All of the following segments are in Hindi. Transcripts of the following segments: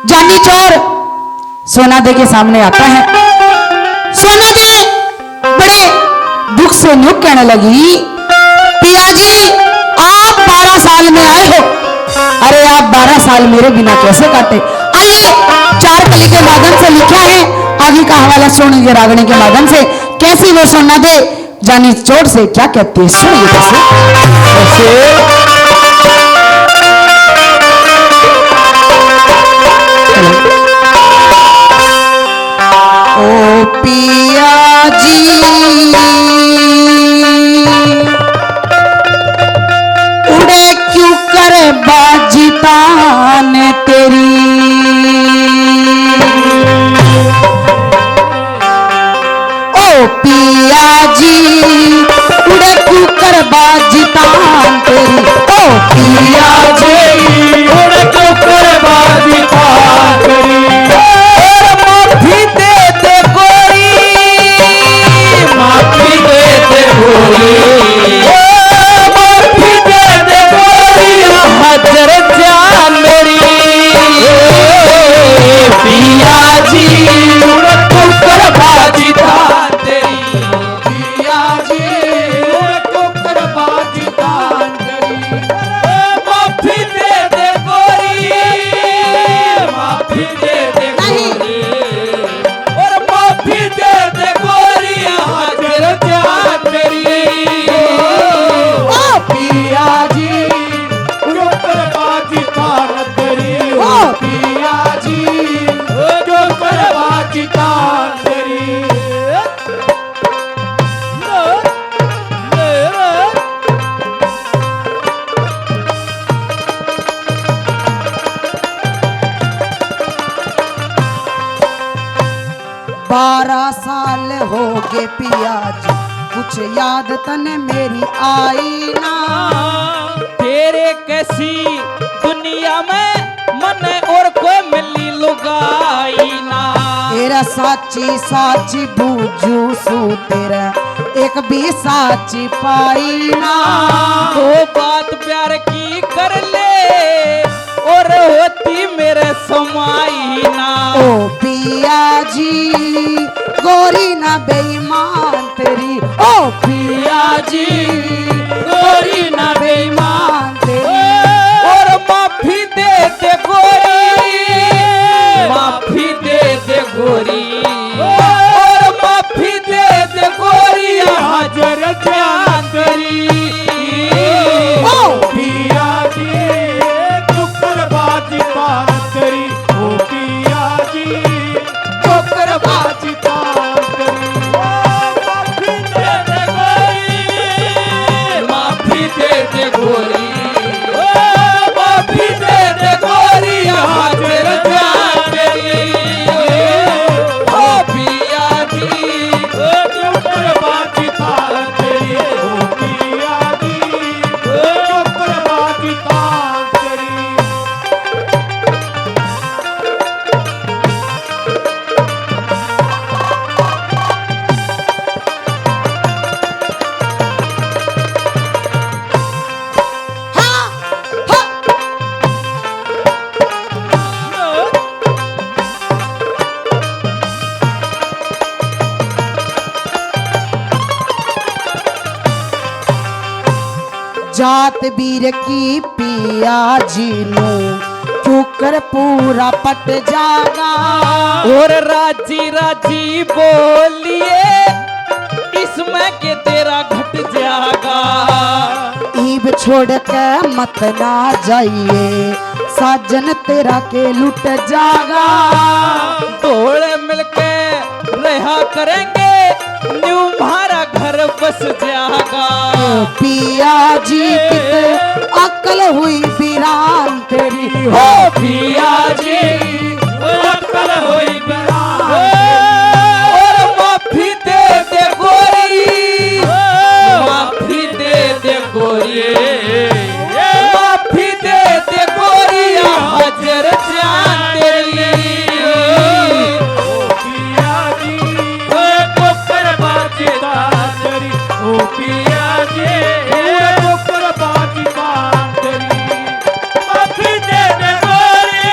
जानी चोर सोना दे के सामने आता है। सोना दे बड़े दुख से नुक कहने लगी, पिया जी आप 12 साल में आए हो, अरे आप 12 साल मेरे बिना कैसे काटे। आइए 4 कली के माध्यम से लिखा है, आगे का हवाला सुनिए रागणी के माध्यम से। कैसी वो सोना दे जानी चोर से क्या कहती है, सुनिए कैसे। ओ पिया जी उड़े क्यों करे बाजी तान तेरी, ओ पिया जी उड़े क्यों कर बाजी तान तेरी, ओ पिया जी उड़े क्यों कर बाजी तान तेरी। के पिया जी कुछ याद तने मेरी आई ना, तेरे कैसी दुनिया में मन और कोई मिली लुगाई ना। तेरा साची साची बूझू सू तेरा एक भी साची पाई ना। तो बात प्यार की कर ले और होती मेरे समाई ना। ओ पिया जी गोरी ना बेईमान तेरी, ओ पिया जी गोरी ना बेईमान तेरी। और माफी दे दे गोरी, माफी दे दे गोरी, और माफी दे दे गोरी हाजर जान तेरी। ओ पिया जी चुकर बाजी पान तेरी, ओ पिया जी चुकर बाजी पान तेरी। माफी दे दे गोरी, माफी दे दे गोरी, माफी दे दे गोरी हाजर जान तेरी। ओ पिया जी चुकर बाजी पान तेरी, ओ पिया जी चुकर बाजी पान तेरी। जात वीर की पिया जी नो चुकर पूरा पट जागा। और राजी राजी बोलिए इसमें के तेरा घट जागा। ईब छोड़ के मत ना जाइए साजन तेरा के लुट जागा। थोड़े मिलके रहा करेंगे न्यू हमारा घर बस जागा। पिया जी कित अकल हुई वीरान तेरी, हो पिया जी अकल हुई वीरान। और माफी दे दे गोरी, माफी दे दे गोरी, माफी दे दे गोरी हाजर जान तेरी। पिया जी चुकर बाजी तान तेरी, ओ पिया जी चुकर बाजी तान तेरी। माफी दे दे गोरी,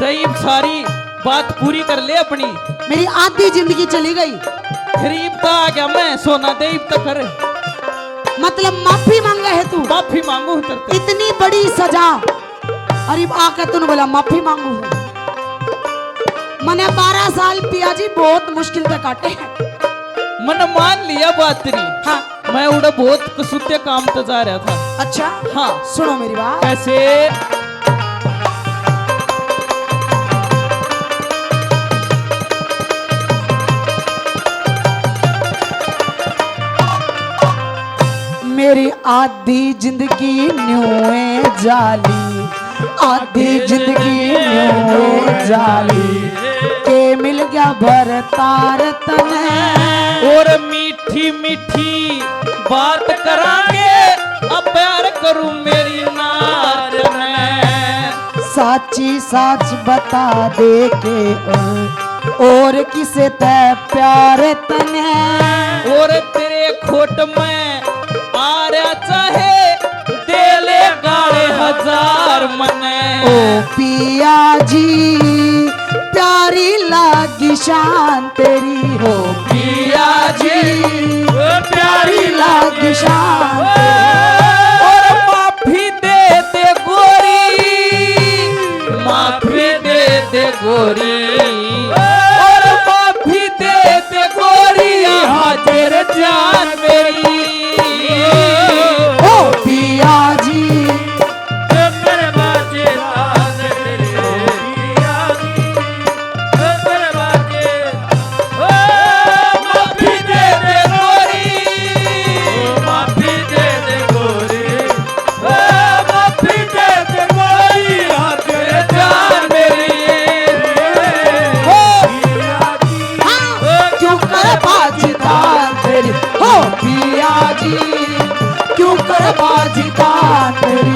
दईब सारी बात पूरी कर ले अपनी। मेरी आधी जिंदगी चली गई। गरीब तो आ गया मैं, सोना देब तो कर। मतलब माफी मांगा है तू? माफी मांगू तेरे। इतनी बड़ी सजा, अरे आकर तूने बोला माफी मांगू। मैंने 12 साल पियाजी बहुत मुश्किल से काटे हैं। मैंने मान लिया बात तेरी। हाँ। मैं उड़ा बहुत कसूते काम तो जा रहा था। अच्छा हाँ सुनो मेरी बात। कैसे? मेरी आधी जिंदगी न्यूए जाली, आधी जिंदगी न्यूए जाली के मिल गया भरतार तने। और मीठी मीठी बात करांगे, अब प्यार करूं मेरी नार में। साची साच बता दे के और किसे तै प्यार तने। और तेरे खोट में आ रहा चाहे दे ले गाड़े 1000 मने। ओ पिया जी प्यारी लागी शान तेरी हो, पिया जी प्यारी लागी शान। और माफी दे दे गोरी, माफी दे दे गोरी, और माफी दे दे गोरी, हाजिर जान मेरी। ओ पिया जी माफी दे दे गोरी, माफी दे दे गोरी, माफी दे दे गोरी, हाजिर जान मेरी। क्यों कर बाजिदार तेरी हो, पिया जी क्यों कर बाजिदार तेरी।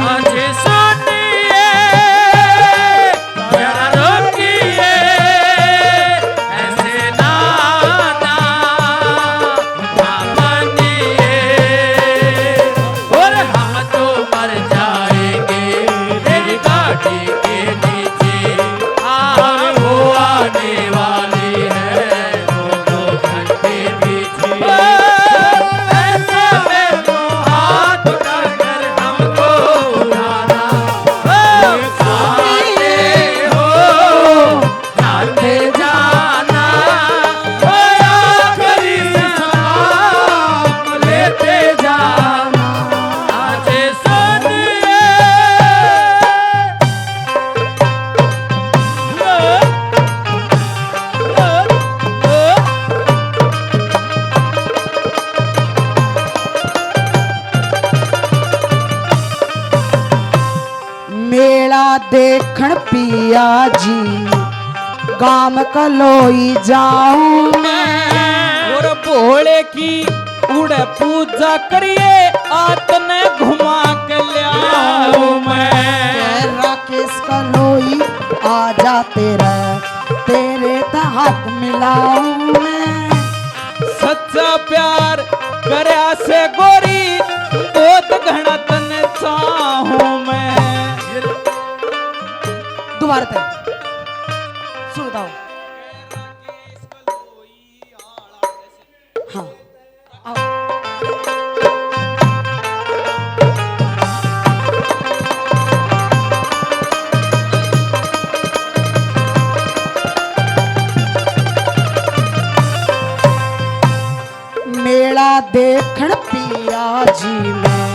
देखण पिया जी गाम कलोई जाऊं मैं। और भोले की उड़े पूजा करिए, आतने घुमा के लियाऊं मैं। राकेश कलोई आ जा तेरे हाथ मिलाऊं मैं। सच्चा प्यार करया से गोरी, बहुत घना तने चाहूं मैं। दोबारा तक सुन दाओ। हाँ आओ। मेला देखण पिया जी मैं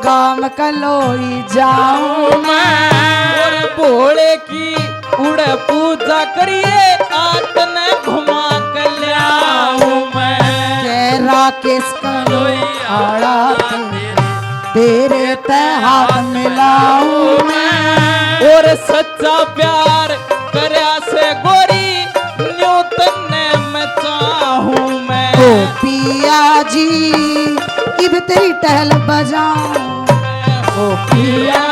गाम कलोई जाऊं मैं। और भोले की उड़े पूजा करिए, आतने घुमा के लियाऊं मैं। के राकेश कलोई आड़ा तेरे ते हाथ मिलाऊं मैं। और सच्चा प्यार करया से गोरी, न्यू तन्ने मैं चाहूं मैं। ओ पिया जी इब तेरी टहल बजाऊं। ओ पिया